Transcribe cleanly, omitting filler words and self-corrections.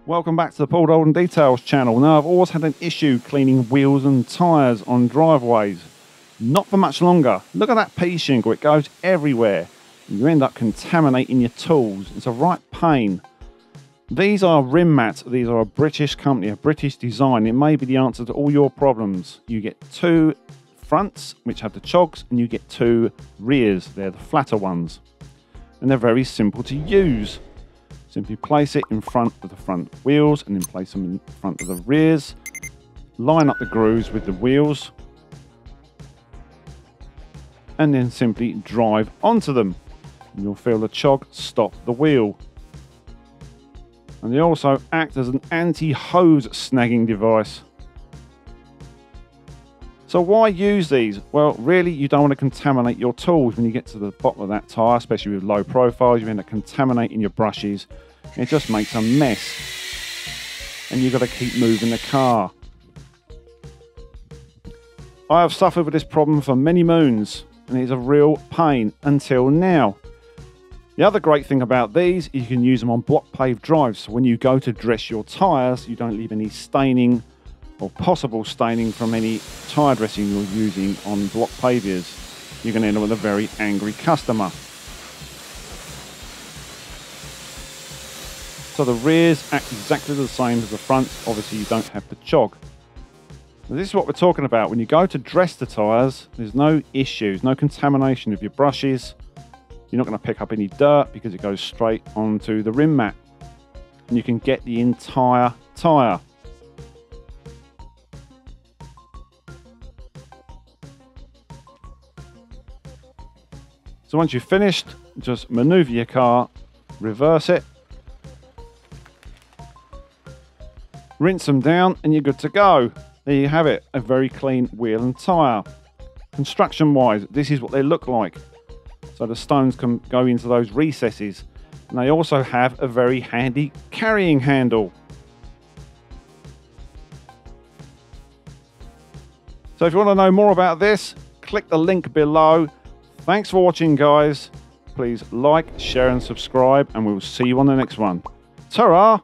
Welcome back to the Paul Holden Details channel. Now, I've always had an issue cleaning wheels and tyres on driveways. Not for much longer. Look at that pea shingle, it goes everywhere. You end up contaminating your tools. It's a right pain. These are RIMMATS. These are a British company, a British design. It may be the answer to all your problems. You get two fronts, which have the chogs, and you get two rears. They're the flatter ones. And they're very simple to use. Simply place it in front of the front wheels and then place them in front of the rears. Line up the grooves with the wheels. And then simply drive onto them. And you'll feel the chog stop the wheel. And they also act as an anti-hose snagging device. So why use these? Well, really, you don't want to contaminate your tools when you get to the bottom of that tyre, especially with low profiles. You end up contaminating your brushes. It just makes a mess. And you've got to keep moving the car. I have suffered with this problem for many moons, and it's a real pain until now. The other great thing about these, you can use them on block paved drives. So when you go to dress your tyres, you don't leave any staining or possible staining from any tyre dressing you're using on block pavers. You're going to end up with a very angry customer. So the rears act exactly the same as the front. Obviously you don't have the chog. Now this is what we're talking about. When you go to dress the tyres, there's no issues, no contamination of your brushes. You're not going to pick up any dirt because it goes straight onto the rim mat. And you can get the entire tyre. So once you've finished, just maneuver your car, reverse it, rinse them down, and you're good to go. There you have it, a very clean wheel and tyre. Construction wise, this is what they look like. So the stones can go into those recesses. And they also have a very handy carrying handle. So if you want to know more about this, click the link below. Thanks for watching, guys. Please like, share and subscribe, and we'll see you on the next one. Ta-ra!